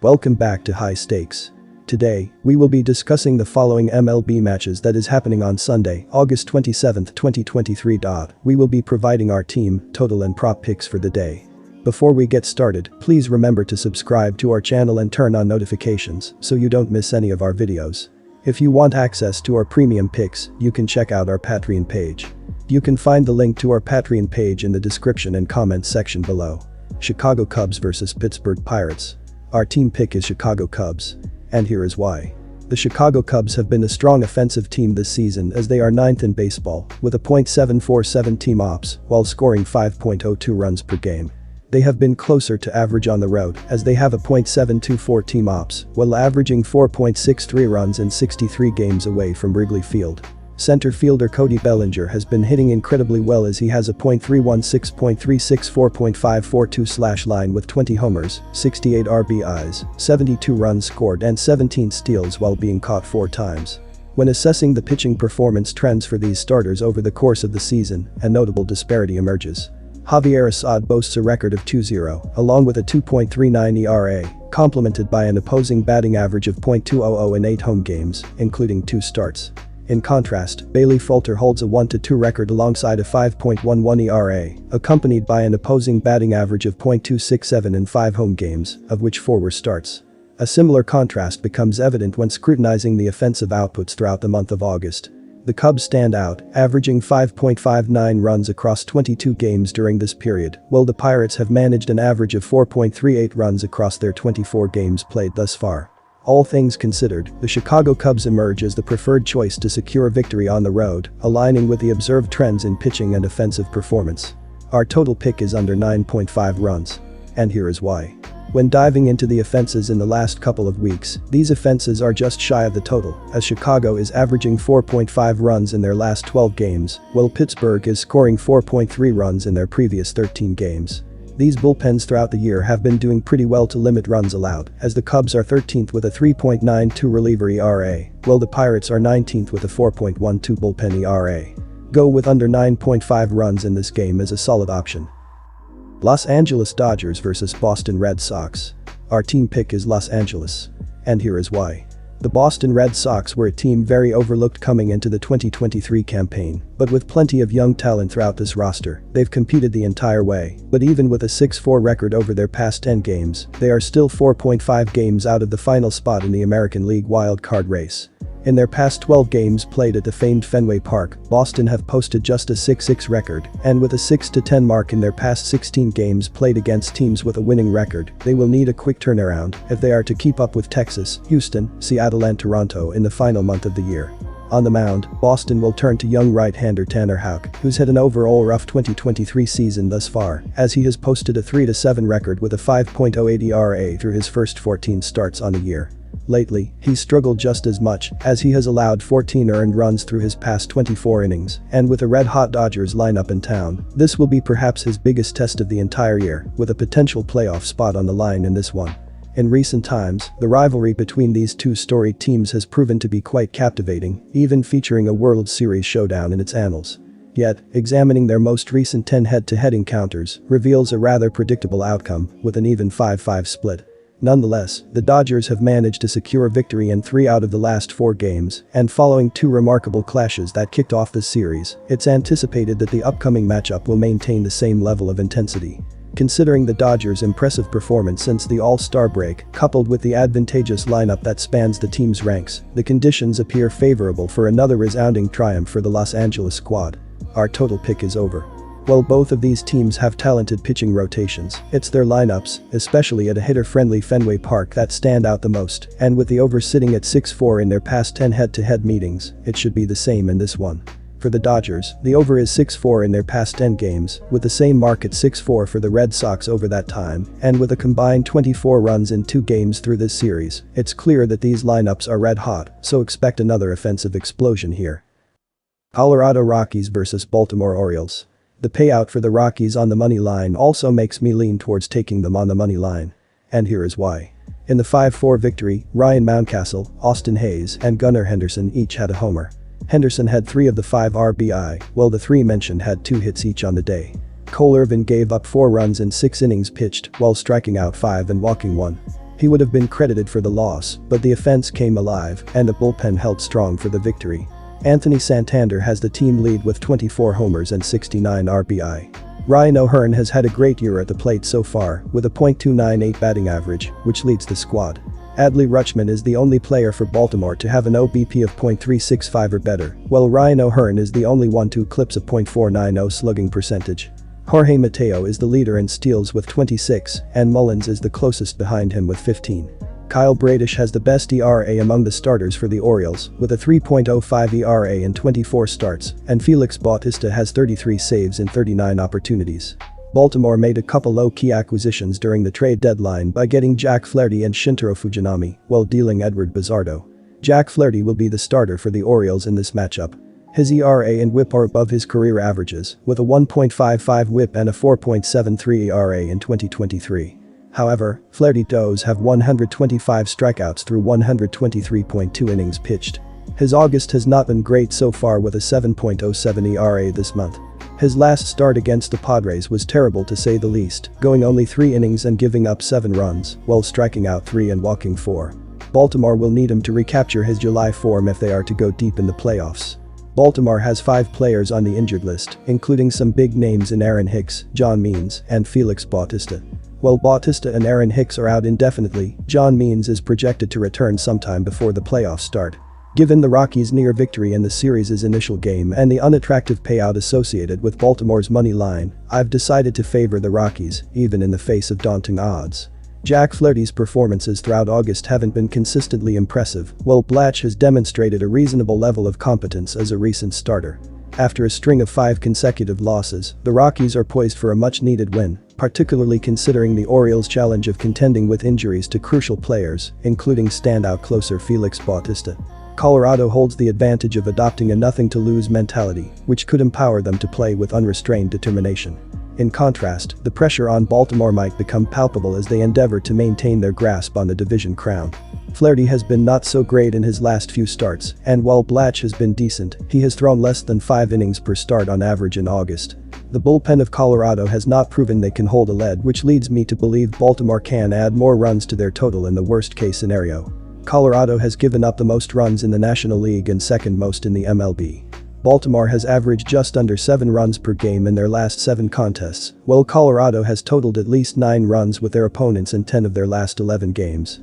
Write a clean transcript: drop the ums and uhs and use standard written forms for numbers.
Welcome back to High Stakes. Today, we will be discussing the following MLB matches that is happening on Sunday, August 27, 2023. We will be providing our team, total and prop picks for the day. Before we get started, please remember to subscribe to our channel and turn on notifications so you don't miss any of our videos. If you want access to our premium picks, you can check out our Patreon page. You can find the link to our Patreon page in the description and comments section below. Chicago Cubs vs Pittsburgh Pirates. Our team pick is Chicago Cubs. And here is why. The Chicago Cubs have been a strong offensive team this season as they are 9th in baseball, with a .747 team ops while scoring 5.02 runs per game. They have been closer to average on the road as they have a .724 team ops while averaging 4.63 runs in 63 games away from Wrigley Field. Center fielder Cody Bellinger has been hitting incredibly well as he has a .316, .364.542 line with 20 homers, 68 RBIs, 72 runs scored and 17 steals while being caught 4 times. When assessing the pitching performance trends for these starters over the course of the season, a notable disparity emerges. Javier Assad boasts a record of 2.0, along with a 2.39 ERA, complemented by an opposing batting average of .200 in 8 home games, including 2 starts. In contrast, Bailey Falter holds a 1-2 record alongside a 5.11 ERA, accompanied by an opposing batting average of .267 in 5 home games, of which 4 were starts. A similar contrast becomes evident when scrutinizing the offensive outputs throughout the month of August. The Cubs stand out, averaging 5.59 runs across 22 games during this period, while the Pirates have managed an average of 4.38 runs across their 24 games played thus far. All things considered, the Chicago Cubs emerge as the preferred choice to secure victory on the road, aligning with the observed trends in pitching and offensive performance. Our total pick is under 9.5 runs. And here is why. When diving into the offenses in the last couple of weeks, these offenses are just shy of the total, as Chicago is averaging 4.5 runs in their last 12 games, while Pittsburgh is scoring 4.3 runs in their previous 13 games. These bullpens throughout the year have been doing pretty well to limit runs allowed, as the Cubs are 13th with a 3.92 reliever ERA, while the Pirates are 19th with a 4.12 bullpen ERA. Go with under 9.5 runs in this game as a solid option. Los Angeles Dodgers vs Boston Red Sox. Our team pick is Los Angeles. And here is why. The Boston Red Sox were a team very overlooked coming into the 2023 campaign, but with plenty of young talent throughout this roster, they've competed the entire way. But even with a 6-4 record over their past 10 games, they are still 4.5 games out of the final spot in the American League wildcard race. In their past 12 games played at the famed Fenway Park, Boston have posted just a 6-6 record, and with a 6-10 mark in their past 16 games played against teams with a winning record, they will need a quick turnaround if they are to keep up with Texas, Houston, Seattle and Toronto in the final month of the year. On the mound, Boston will turn to young right-hander Tanner Houck, who's had an overall rough 2023 season thus far, as he has posted a 3-7 record with a 5.08 ERA through his first 14 starts on the year. Lately, he's struggled just as much, as he has allowed 14 earned runs through his past 24 innings, and with a red-hot Dodgers lineup in town, this will be perhaps his biggest test of the entire year, with a potential playoff spot on the line in this one. In recent times, the rivalry between these two storied teams has proven to be quite captivating, even featuring a World Series showdown in its annals. Yet, examining their most recent 10 head-to-head encounters reveals a rather predictable outcome, with an even 5-5 split. Nonetheless, the Dodgers have managed to secure victory in 3 out of the last 4 games, and following 2 remarkable clashes that kicked off the series, it's anticipated that the upcoming matchup will maintain the same level of intensity. Considering the Dodgers' impressive performance since the All-Star break, coupled with the advantageous lineup that spans the team's ranks, the conditions appear favorable for another resounding triumph for the Los Angeles squad. Our total pick is over. While both of these teams have talented pitching rotations, it's their lineups, especially at a hitter-friendly Fenway Park, that stand out the most, and with the over sitting at 6-4 in their past 10 head-to-head meetings, it should be the same in this one. For the Dodgers, the over is 6-4 in their past 10 games, with the same mark at 6-4 for the Red Sox over that time, and with a combined 24 runs in 2 games through this series, it's clear that these lineups are red-hot, so expect another offensive explosion here. Colorado Rockies vs Baltimore Orioles. The payout for the Rockies on the money line also makes me lean towards taking them on the money line. And here is why. In the 5-4 victory, Ryan Mountcastle, Austin Hayes, and Gunnar Henderson each had a homer. Henderson had 3 of the 5 RBI, while the 3 mentioned had 2 hits each on the day. Cole Irvin gave up 4 runs in 6 innings pitched while striking out 5 and walking 1. He would have been credited for the loss, but the offense came alive and the bullpen held strong for the victory. Anthony Santander has the team lead with 24 homers and 69 RBI. Ryan O'Hearn has had a great year at the plate so far, with a .298 batting average, which leads the squad. Adley Rutschman is the only player for Baltimore to have an OBP of .365 or better, while Ryan O'Hearn is the only one to eclipse a .490 slugging percentage. Jorge Mateo is the leader in steals with 26, and Mullins is the closest behind him with 15. Kyle Bradish has the best ERA among the starters for the Orioles, with a 3.05 ERA in 24 starts, and Felix Bautista has 33 saves in 39 opportunities. Baltimore made a couple low-key acquisitions during the trade deadline by getting Jack Flaherty and Shintaro Fujinami, while dealing Edward Bizardo. Jack Flaherty will be the starter for the Orioles in this matchup. His ERA and WHIP are above his career averages, with a 1.55 WHIP and a 4.73 ERA in 2023. However, Flaherty does have 125 strikeouts through 123.2 innings pitched. His August has not been great so far with a 7.07 ERA this month. His last start against the Padres was terrible to say the least, going only 3 innings and giving up 7 runs, while striking out 3 and walking 4. Baltimore will need him to recapture his July form if they are to go deep in the playoffs. Baltimore has 5 players on the injured list, including some big names in Aaron Hicks, John Means, and Felix Bautista. While Bautista and Aaron Hicks are out indefinitely, John Means is projected to return sometime before the playoffs start. Given the Rockies' near victory in the series' initial game and the unattractive payout associated with Baltimore's money line, I've decided to favor the Rockies, even in the face of daunting odds. Jack Flaherty's performances throughout August haven't been consistently impressive, while Blatch has demonstrated a reasonable level of competence as a recent starter. After a string of 5 consecutive losses, the Rockies are poised for a much-needed win, particularly considering the Orioles' challenge of contending with injuries to crucial players, including standout closer Felix Bautista. Colorado holds the advantage of adopting a nothing-to-lose mentality, which could empower them to play with unrestrained determination. In contrast, the pressure on Baltimore might become palpable as they endeavor to maintain their grasp on the division crown. Flaherty has been not so great in his last few starts, and while Blatch has been decent, he has thrown less than 5 innings per start on average in August. The bullpen of Colorado has not proven they can hold a lead, which leads me to believe Baltimore can add more runs to their total in the worst-case scenario. Colorado has given up the most runs in the National League and second most in the MLB. Baltimore has averaged just under 7 runs per game in their last 7 contests, while Colorado has totaled at least 9 runs with their opponents in 10 of their last 11 games.